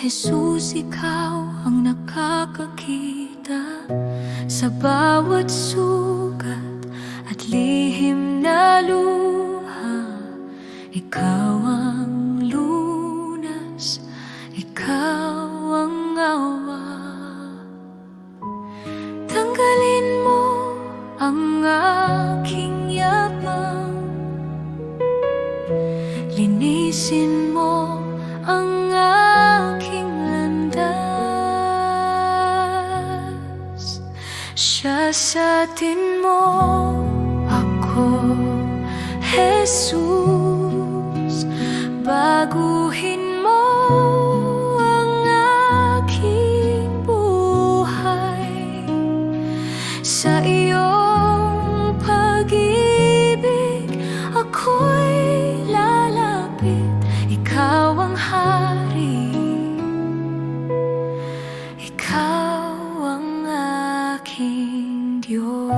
Jesus, ikaw ang nakakakita sa bawat sugat at lihim na luha. Ikaw ang lunas, ikaw ang awa. Tanggalin mo ang aking yabang, linisin mo ang aking landas. Siyasatin mo ako, Jesus. Baguhin mo ang aking buhay. Sa iyong pag-ibig ako'y lalapit. Ikaw ang hari, ikaw ang aking Diyos.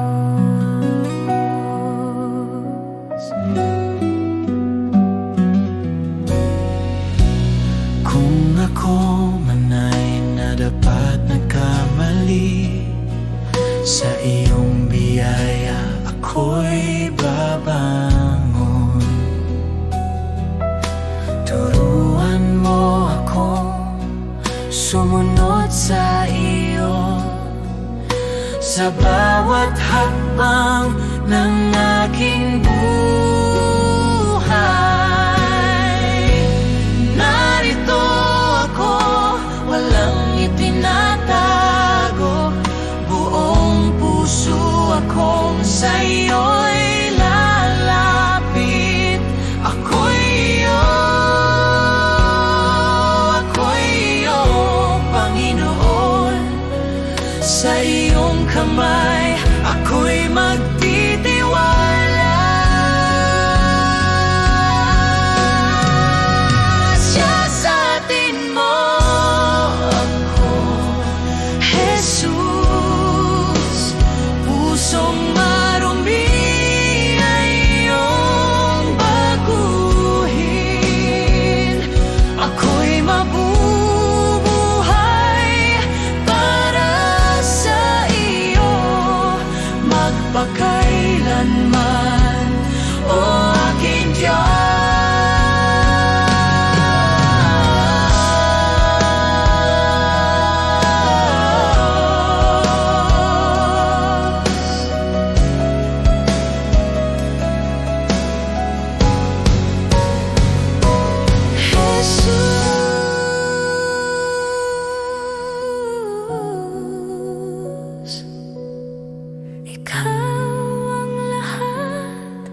Kung ako man ay nadapat nagkamali, sa iyong biyaya ako'y babangon. Turuan mo akong sumunod sa iyo sa bawat hakbang ng aking buhay. Narito ako, walang itinatago. Buong puso akong sa iyo'y lalapit. Ako'y iyo, Panginoon. Sa iyong kamay ako'y magtitiwala. Siyasatin mo ako, Jesus. Pusong marumi ay iyong baguhin. Ako'y mabubuhay para sa iyo magpakailanman, o aking Diyos. Jesus, ikaw ang lahat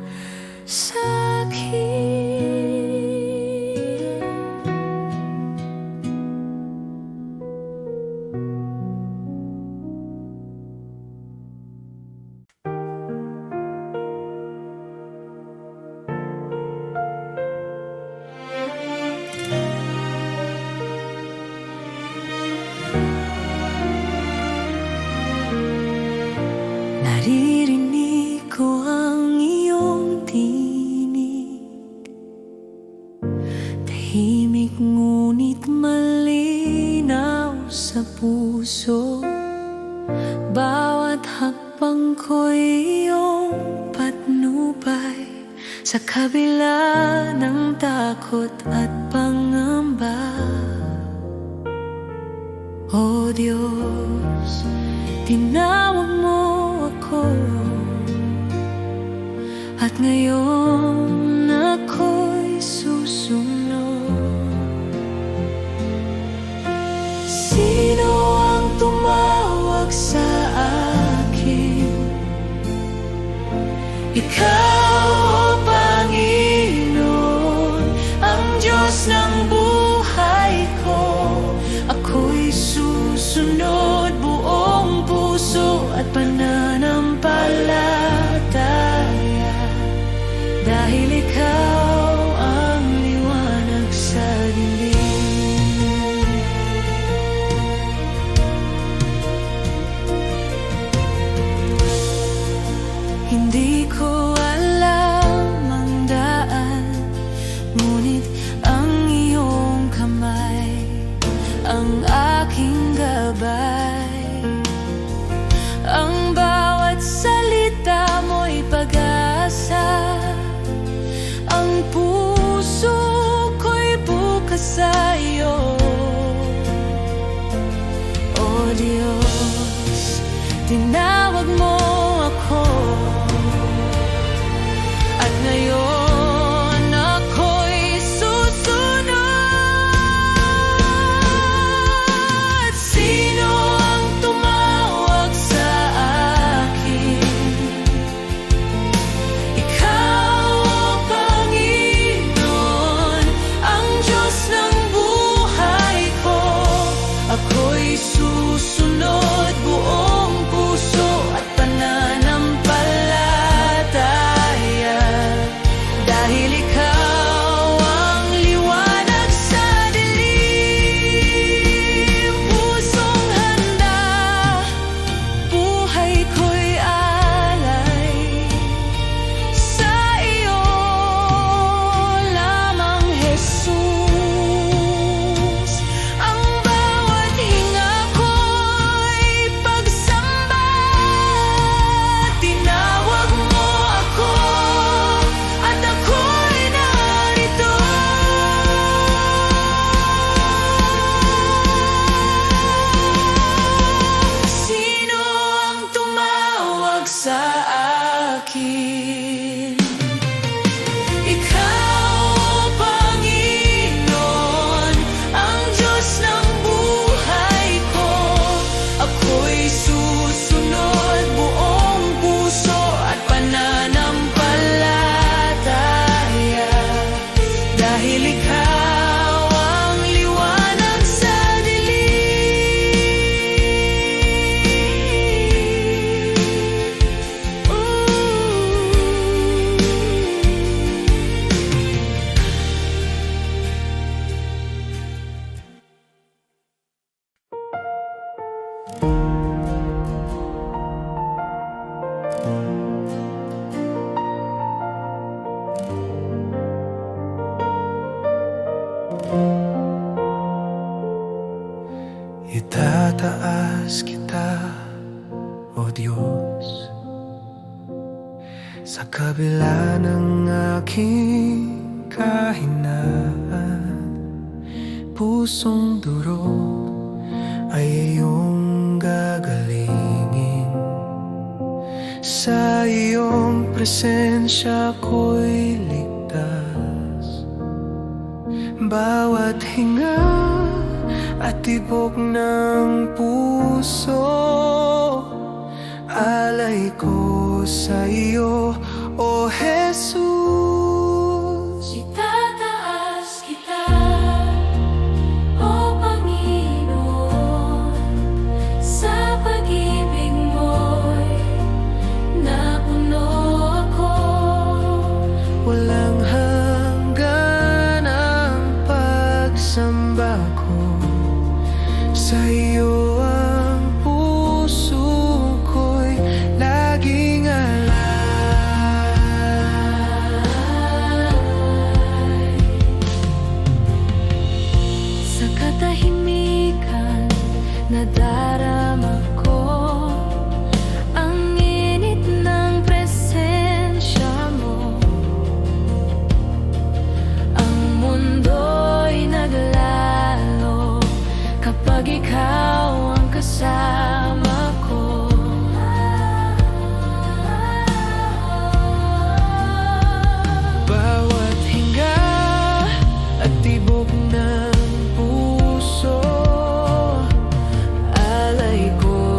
sa akin. Naririnig ko ang iyong tinig, tahimik ngunit malinaw sa puso. Bawat hakbang ko'y iyong patnubay, sa kabila ng takot at pangamba. O Diyos, tinawag mo ako, at ngayon ako'y susunod. Sino ang tumawag sa akin? Ikaw, o Panginoon, ang Diyos ng buhay ko. Ako'y susunod buong puso at pananampalataya, dahil ikaw ang liwanag sa dilim. Hindi ko alam ang daan, ngunit ang iyong kamay tinawag mo ako. At ngayon ako'y susunod. Sino ang tumawag sa akin? Ikaw, Panginoon, ang Diyos ng buhay ko. Ako'y susunod buong puso at pananampalataya, dahil ikaw ang liwanag sa dilim. Pusong handa, buhay ko'y alay sa iyo lamang, Jesus. Ang bawat hinga ko'y pagsamba. Tinawag mo ako at ako'y narito. Sino ang tumawag sa akin? Ikaw, Panginoon, ang Diyos ng buhay ko. Ako'y susunod buong puso at pananampalataya, dahil ikaw ang liwanag sa Itataas kita, O Diyos, sa kabila ng aking kahinaan. Pusong durog ay iyong gagalingin. Sa iyong presensya ko'y ligtas. Bawat hinga at tibok ng puso, alay ko sa iyo, O Jesus. Itataas kita, O Panginoon, sa pag-ibig mo'y napuno ako. Walang hanggan ang pagsamba ko. Sa iyo ang puso ko'y laging alay. Sa katahimikan nadarama ko ang init ng presensya mo. Ang mundo'y naglalo kapag ikaw ang kasama ko. Bawat hinga at tibok ng puso, alay ko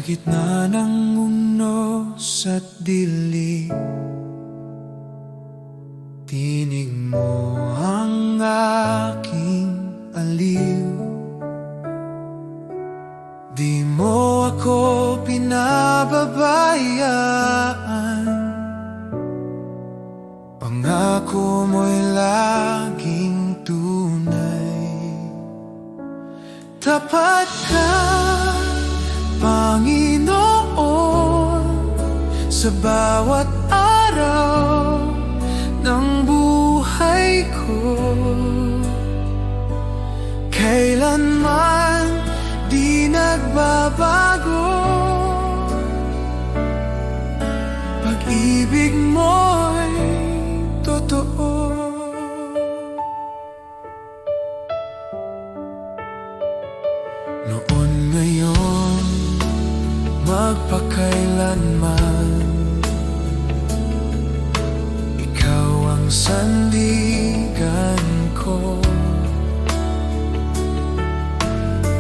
Sa gitna ng unos at dilim, tinig mo ang aking aliw. Di mo ako pinababayaan, pangako mo'y laging tunay. Tapat ka, Panginoon, sa bawat araw ng buhay ko. Kailanman di nagbabago, pag-ibig mo'y totoo. Noon, ngayon, magpakailanman, ikaw ang sandigan ko.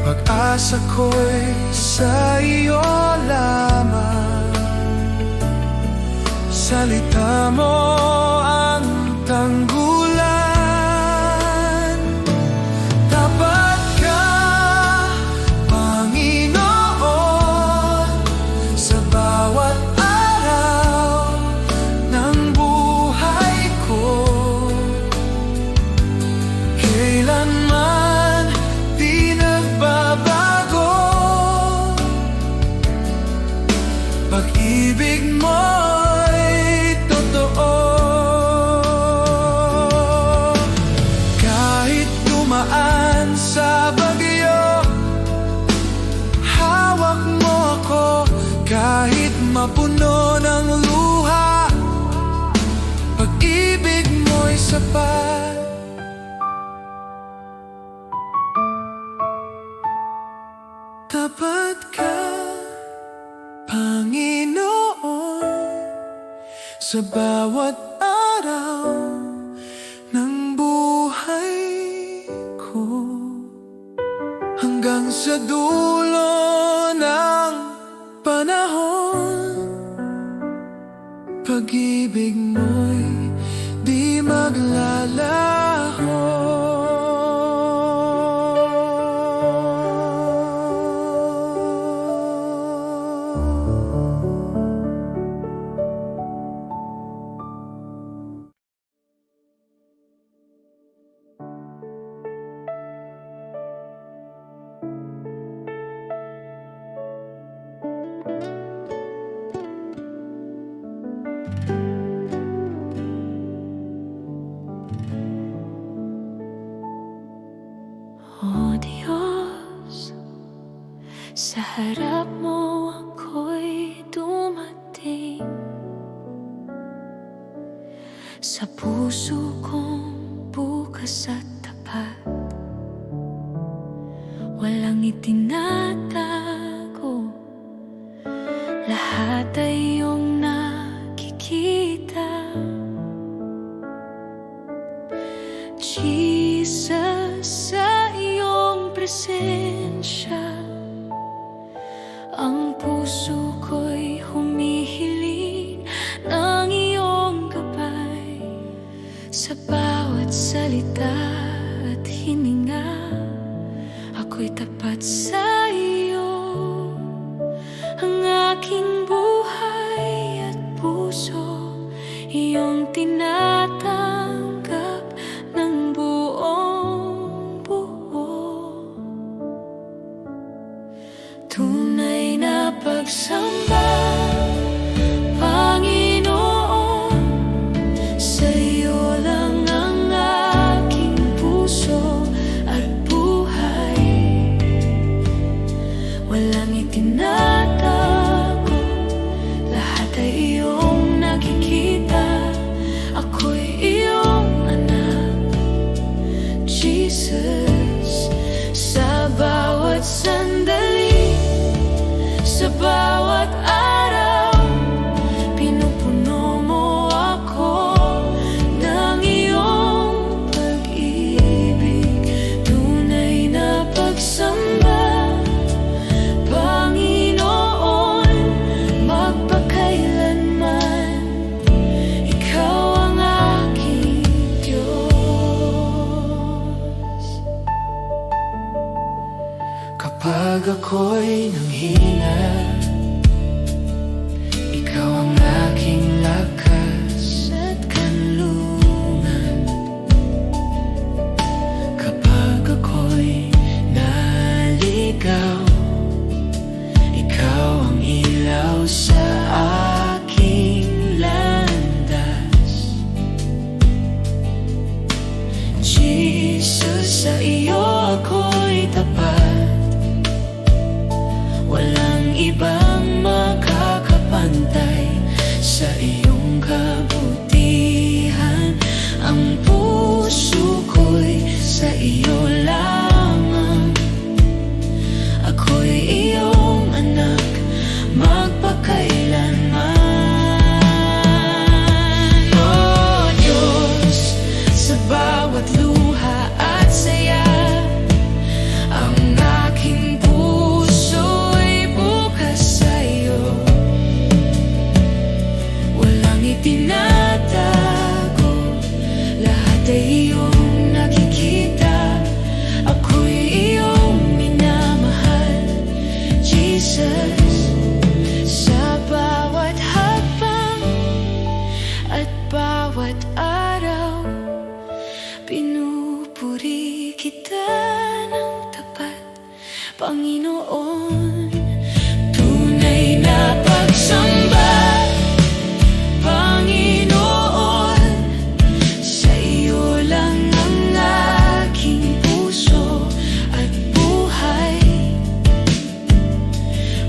Pag-asa ko'y sa iyo lamang, salita mo ang tanggulan. Tapat ka, Panginoon, sa bawat araw ng buhay ko. Kailanman di nagbabago, pag-ibig mo'y totoo. Kahit dumaan sa bagyo, hawak mo ako. Kahit mapuno ng luha, pag-ibig mo'y sapat. Tapat ka, Panginoon, sa bawat araw ng buhay ko. Hanggang sa dulo ng panahon, pag-ibig mo'y di maglalaho. O Diyos, sa harap mo ako'y dumating. Sa puso kong bukas at tapat, walang itinatago, lahat ay iyong nakikita. Jesus, sa iyong presensya, ang puso ko'y humihiling ng iyong gabay. Sa bawat salita at hininga, ako'y tapat sa iyo. Ang aking buhay at puso, iyong tinatanggap ng buong buo. Tunay na pagsamba, Panginoon, sa iyo lang ang aking puso at buhay. Walang itinatago, lahat ay iyong nakikita. Ako'y iyo Kapag ako'y nanghina, ikaw ang aking lakas at kanlungan. Kapag ako'y naligaw, ikaw ang ilaw sa aking landas. Jesus, sa iyo ako'y tapat. Walang ibang makakapantay sa iyong kabutihan. Ang puso ko'y sa iyo lamang. Ako'y iyong anak, magpakailanman. O Diyos, sa bawat luha at saya, ang aking puso'y bukas sa iyo. Walang itinatago, lahat ay iyong nakikita. Ako'y iyong minamahal, Jesus. Sa bawat hakbang at bawat araw, pinupuri kita ng tapat, Panginoon. Tunay na pagsamba, Panginoon, sa iyo lang ang aking puso at buhay.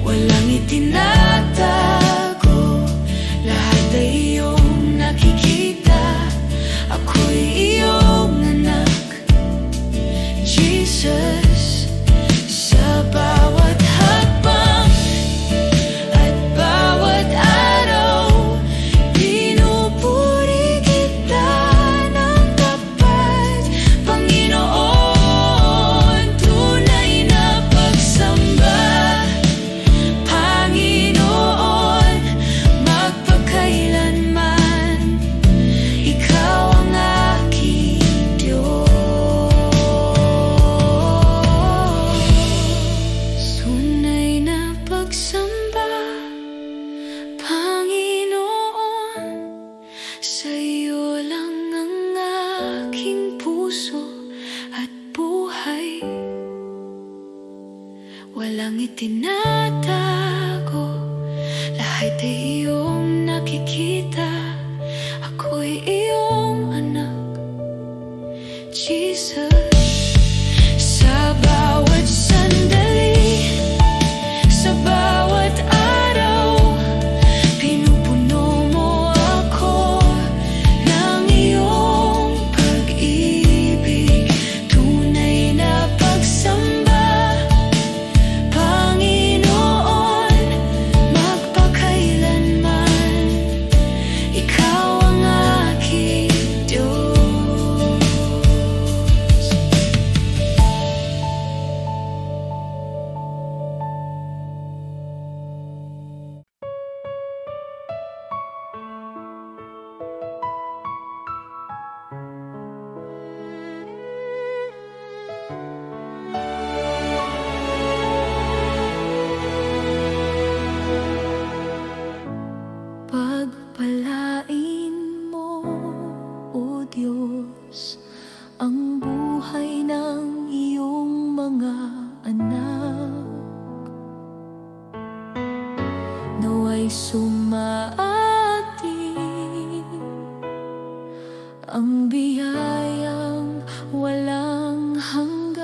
Walang itinatago, lahat ay iyong nakikita. Ako'y iyong anak, Jesus. Sa bawat hakbang at bawat araw, pinupuri kita ng tapat, Panginoon. Tunay na pagsamba, Panginoon, magpakailanman. Ikaw ang aking Diyos. Tunay na pagsamba, Panginoon, sa iyo lang ang aking puso at buhay. Walang itinatago, lahat ay iyong nakikita. Ako'y iyong anak, Jesus. Sa bawat sandali, sa bawat araw, pinupuno mo ako ng iyong pag-ibig. Tunay na pagsamba, Panginoon, magpakailanman. Ikaw ang aking Diyos. Pagpalain mo, O Diyos, ang buhay ng iyong mga anak. Nawa'y sumaating ang biyayang walang hanggan.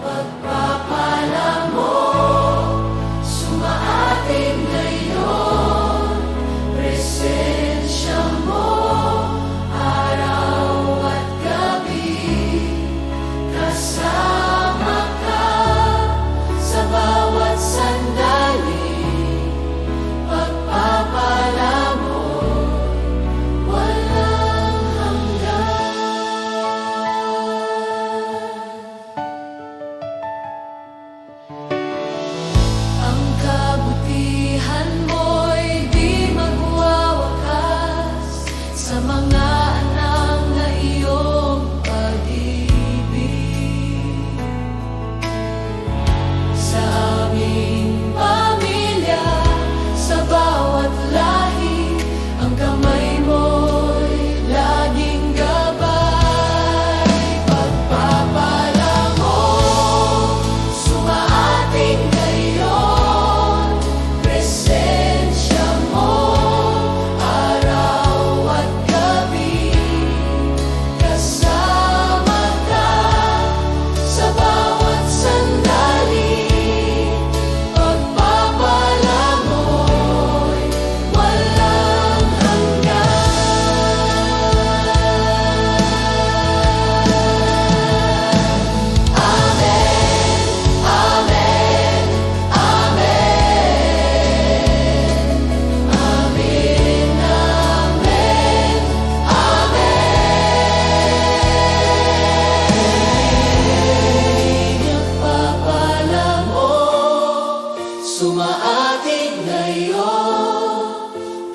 Pagpapala mo, sumaating ngayon, presensya mo, araw at gabi, kasama ka sa bawat sandali. Pagpapala mo,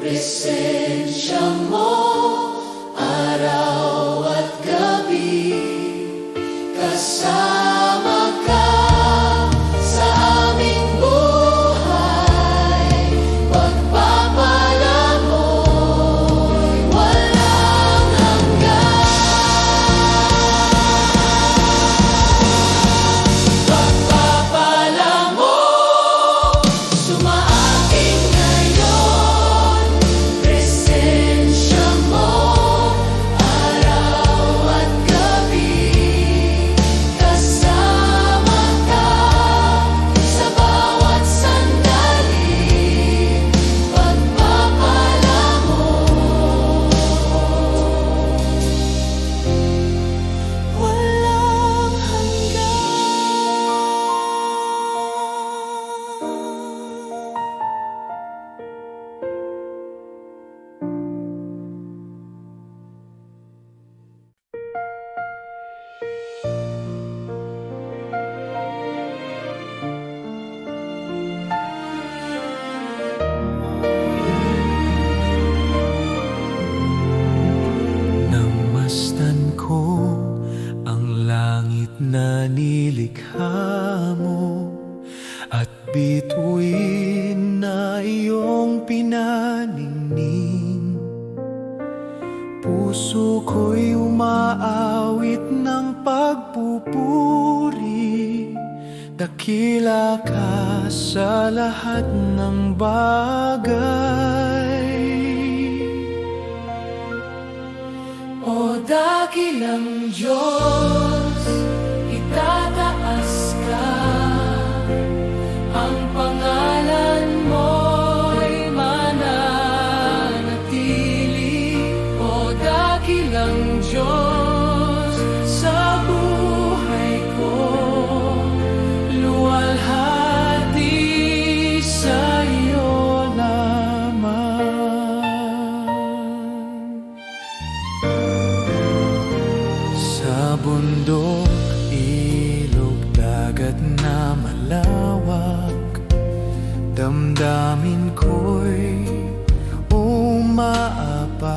presensya mo, araw at gabi, kasama ka sa aming buhay. Pagpapala mo'y walang hanggan. Pagpapala mo, sumaating ngayon, presensya mo, araw at gabi, kasama ka sa bawat sandali. Pagpapala mo, walang hanggan. Nang mastan ko ang langit na nilikha mo at bituin na iyong pinaningning, puso ko'y umaawit ng pagpupuri. Dakila ka sa lahat ng bagay. O dakilang Diyos, itataas ka, ang pangalan mo'y mananatili. O dakilang Diyos, sa buhay ko, luwalhati sa iyo lamang. Sa bundok, ilog, dagat na malawak, damdamin ko'y umaapaw.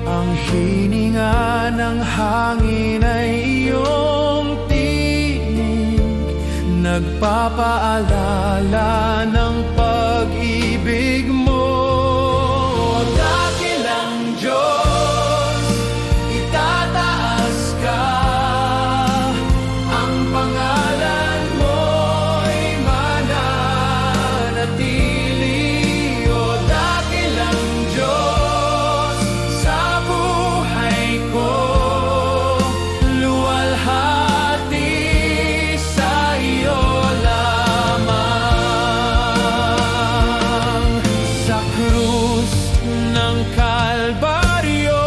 Ang hininga ng hangin ay iyong tinig, nagpapaalala ng pag-ibig mo. Dakilang Diyos, itataas ka, ang pangalan mo'y mananatili. O dakilang Diyos, sa buhay ko, luwalhati sa iyo lamang. Sa krus ng Kalbaryo,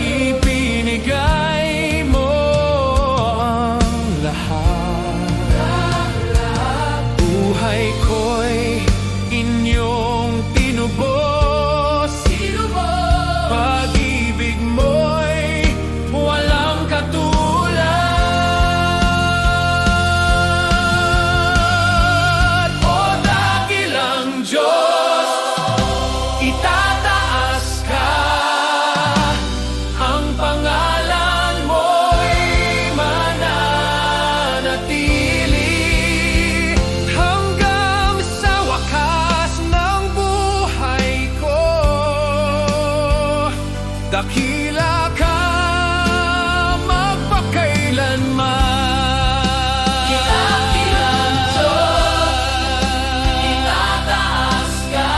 ibinigay mo ang lahat. Buhay ko'y inyong tinubos, pag-ibig mo'y walang katulad. O dakilang Diyos, itataas ka, ang pangalan mo'y mananatili hanggang sa wakas ng buhay ko. Dakila ka magpakailanman. Dakilang Diyos, itataas ka,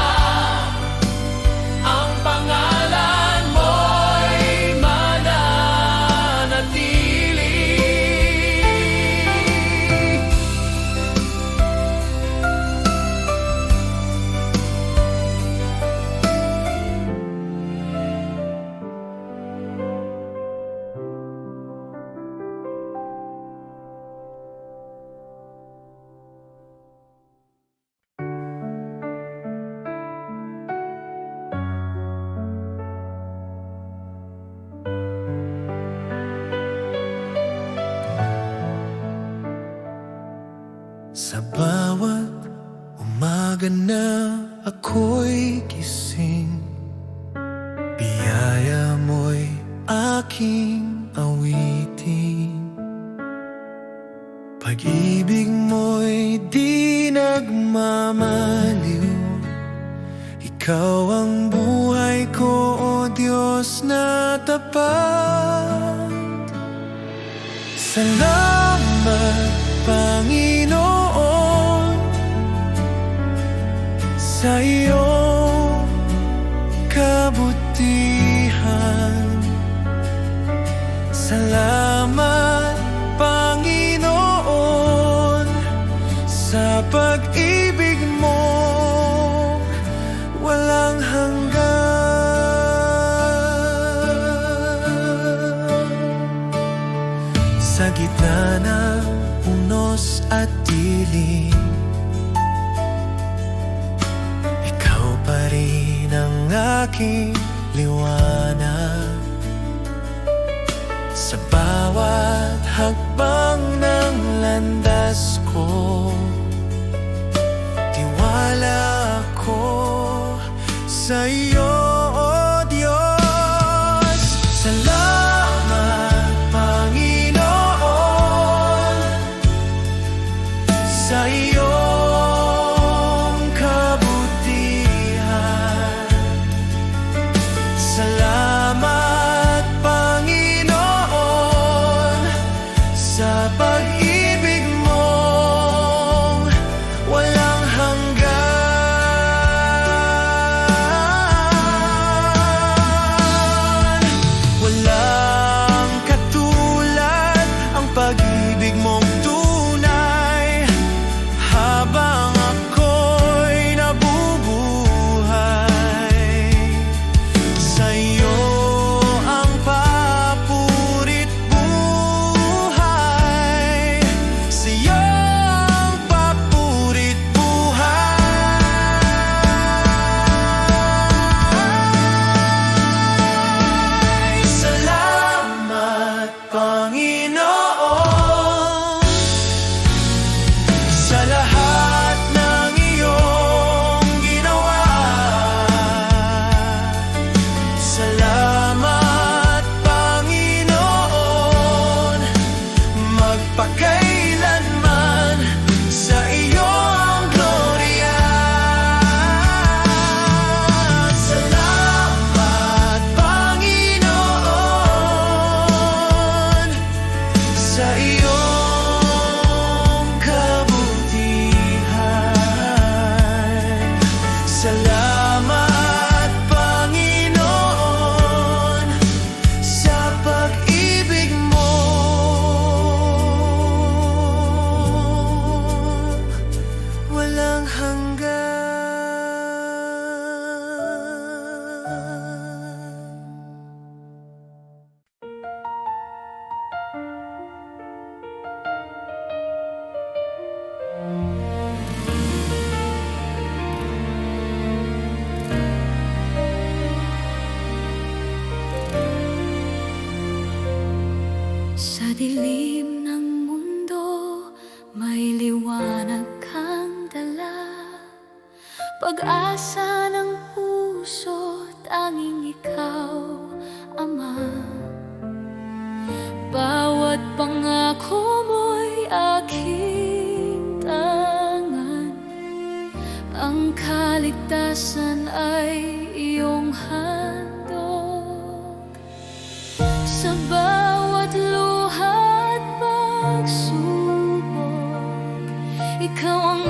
ang pangalan mo'y mananatili. Sa bawat umaga umaga na ako'y gising, biyaya mo'y aking awitin. Pag-ibig mo'y di nagmamaliw, ikaw ang buhay ko, o Diyos na tapat. Salamat, Panginoon, sa iyong kabutihan. Salamat, Panginoon, sa pag-ibig mo walang hanggan. Sa gitna ng unos at dilim, ikaw pa rin ang aking liwanag. Sa bawat hakbang ng landas ko, tiwala ako sa iyo, o Diyos. Salamat, Panginoon, sa iyong kabutihan. Salamat, Panginoon, sa pag-ibig mong walang hanggan. Walang katulad ang pag-ibig mong tunay. Habang ako'y nabubuhay, sa iyo ang papurit buhay. Sa iyo ang papurit buhay. Salamat, Panginoon, sa lahat ng iyong ginawa. Salamat, Panginoon, magpakailanman sa iyong glorya. Salamat, Panginoon, sa iyong kabutihan. Salamat, Panginoon, sa pag-ibig mo walang hanggan. Sa dilim ng mundo, may liwanag kang dala. Pag-asa ng puso, tanging ikaw, Ama. Bawat pangako mo'y aking tangan. Ang kaligtasan ay iyong handog. Sa bawat luha at pagsubok, ikaw ang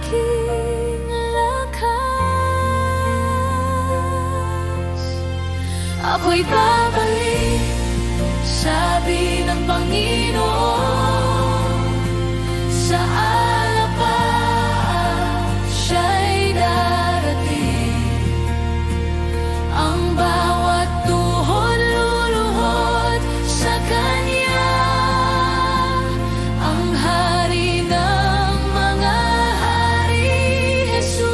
aking lakas. Ako'y babalik, sabi ng Panginoon, sa alapaan siya'y darating. Ang bawat tuhod luluhod sa Kanya, ang Hari ng mga hari, Jesus.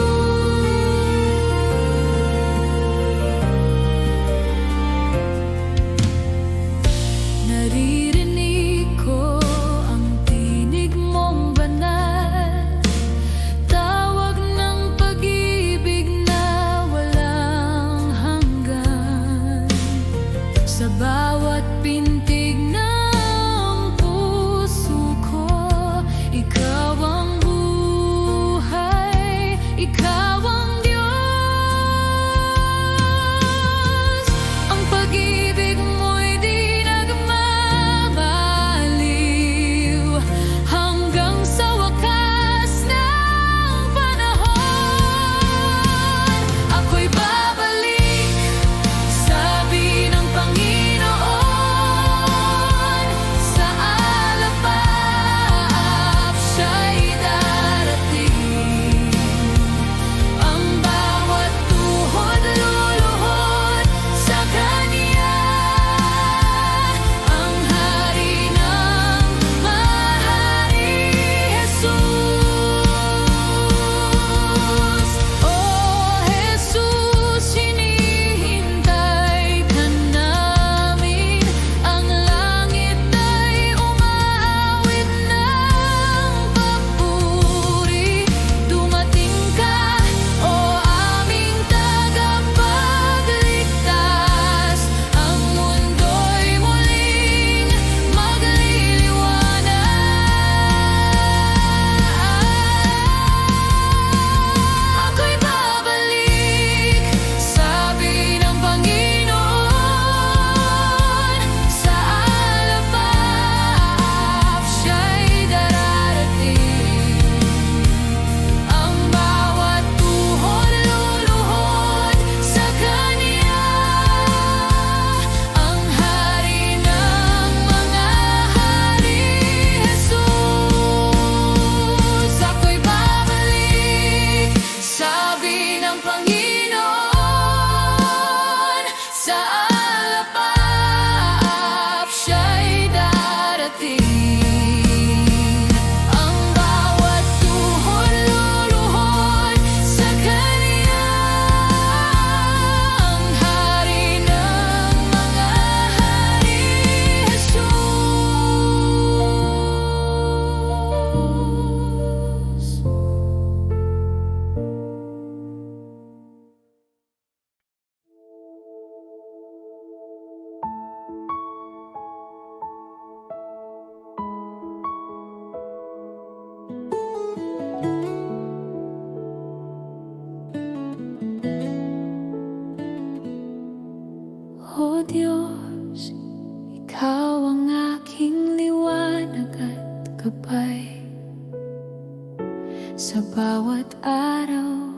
bawat araw,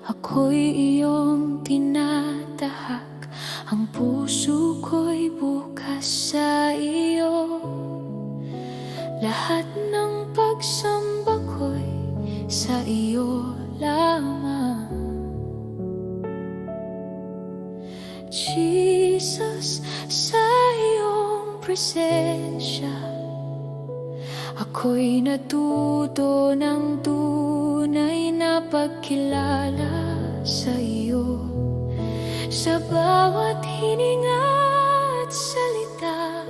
ako'y iyong tinatahak. Ang puso ko'y bukas sa iyo. Lahat ng pagsamba ko'y sa iyo lamang. Jesus, sa iyong presensya, ako'y natuto ng tunay na pagkilala sa iyo. Sa bawat hininga at salita,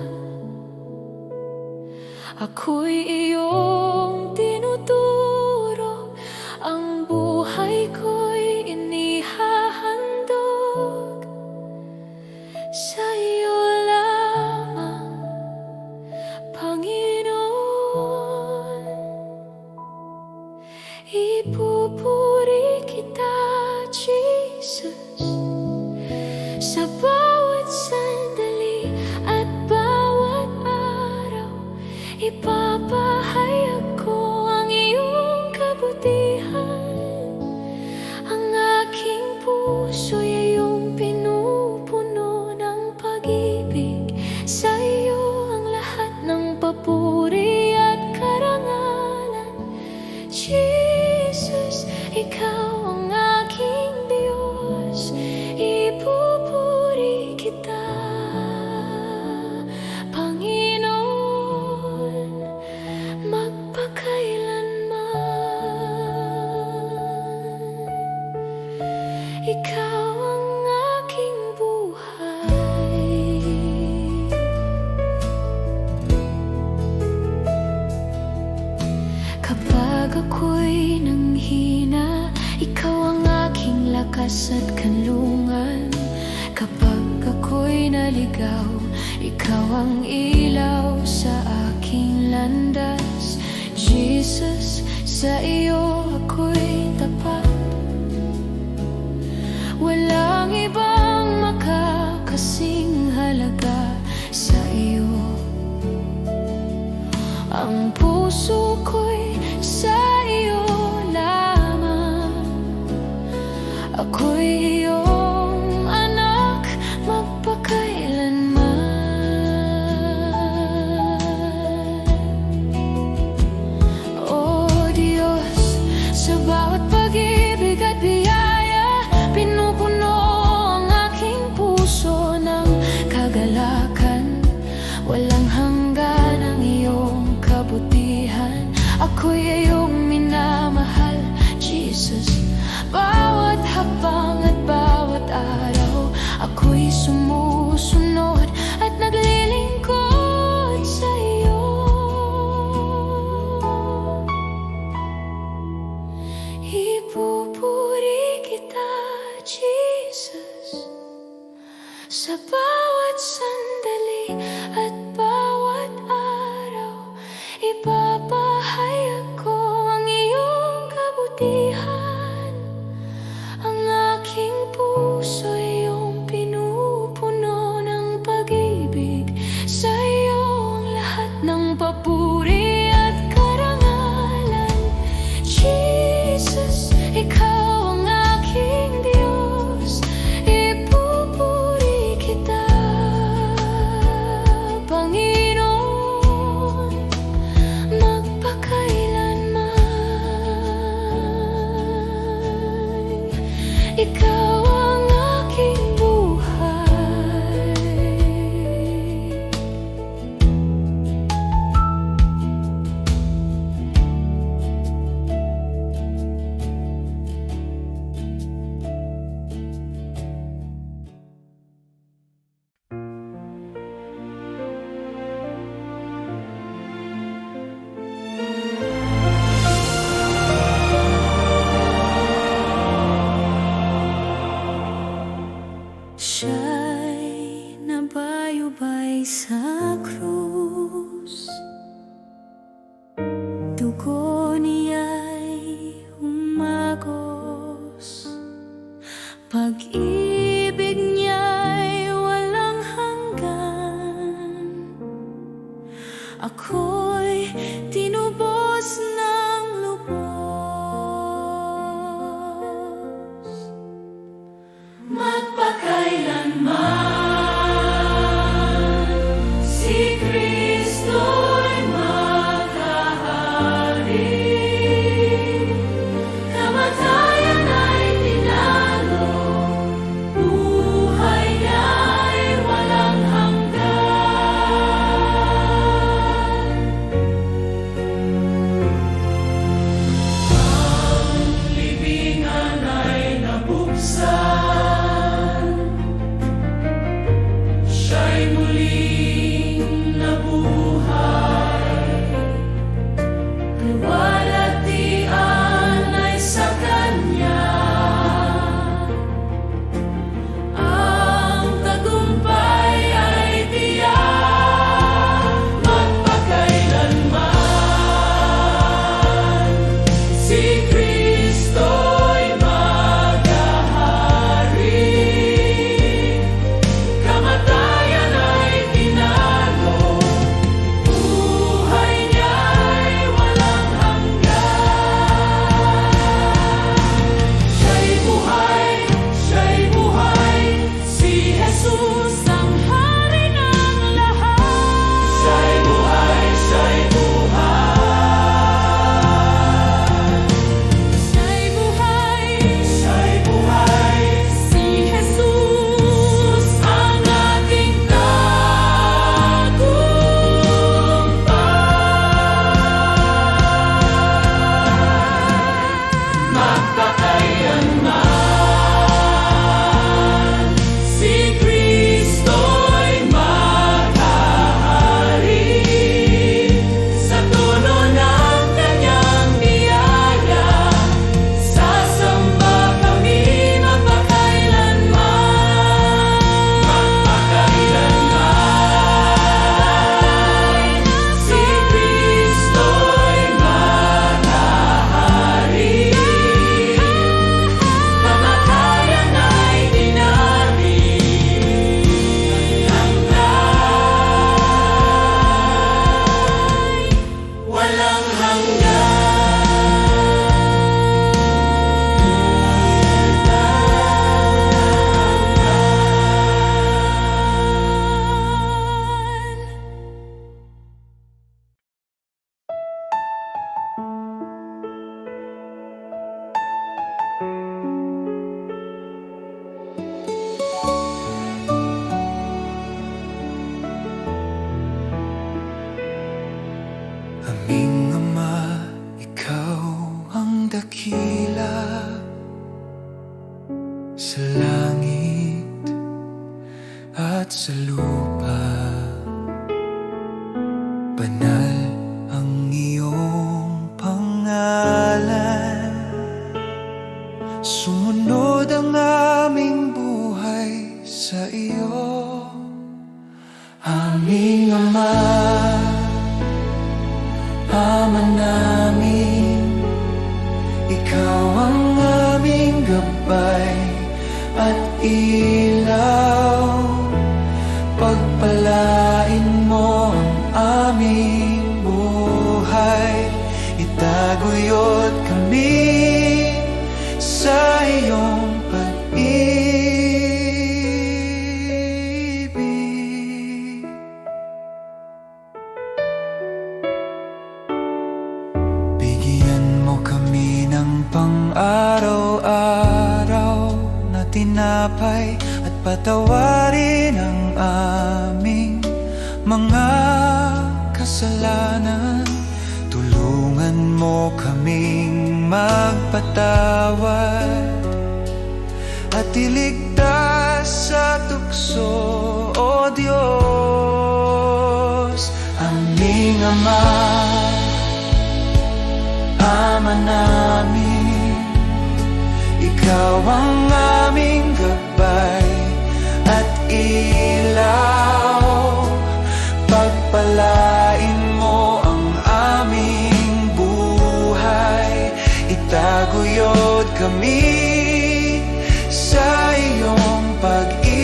ako'y iyong tinuturo. Ang buhay ko'y inihahandog sa iyo lamang, Panginoon. Ipupuri kita, Jesus, sa bawat sandali at bawat araw. Ipapahayag ko ang iyong kabutihan. Ang aking puso'y iyong pinupuno ng pag-ibig. Sa iyo ang lahat ng papuri at karangalan. Jesus, ikaw ang aking Diyos. Ipupuri kita, Panginoon, magpakailanman. Ikaw ang aking buhay. Kapag ako'y nanghina, ikaw ang aking lakas at kanlungan. Kapag ako'y naligaw, ikaw ang ilaw sa aking landas. Jesus, sa iyo ako'y tapat. Walang ibang makakasing halaga sa iyo. Ang puso ko'y sa iyo lamang. Ako'y iyong anak, magpakailanman. O Diyos, sa bawat pag-ibig at biyaya, pinupuno ang aking puso ng kagalakan. Walang hanggan ang iyong kabutihan. Ako'y iyong minamahal, Jesus. Bawat hakbang at bawat araw, ako'y sumusunod at naglilingkod sa iyo. Ipupuri kita, Jesus, sa bawat sandali at bawat araw. Ipapahayag ko ang iyong kabutihan. Ang aking puso'y iyong pinupuno ng pag-ibig. Sa iyo ang lahat ng papuri at karangalan. Jesus, ikaw ang aking Diyos. Ipupuri kita, Panginoon, magpakailanman. Ikaw ang aking buhay. Siya'y nabayubay sa krus. Dugo niya'y umagos. Pag-ibig niya'y walang hanggan. Ako'y tinubos ng lubos. dakila sa langit at sa lupa. Banal ang iyong pangalan, sumunod ang aming buhay sa iyo. Aming Ama, Ama namin, ikaw ang aming gabay at ilaw. Pagpalain mo ang aming buhay, itaguyod kami sa iyong pag-ibig. Bigyan mo kami ng pang-araw-araw na tinapay at patawarin ang aming mga kasalanan. Tulungan mo kaming magpatawad at iligtas sa tukso, O Diyos. Aming Ama, Ama namin, ikaw ang aming gabay at ilaw. Pagpalain mo ang aming buhay, itaguyod kami sa iyong pag-ibig.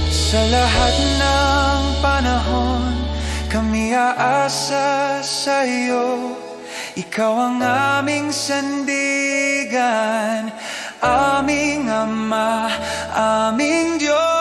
Sa lahat ng panahon, kami aasa sa iyo. Ikaw ang aming sandigan, aming Ama, aming Diyos.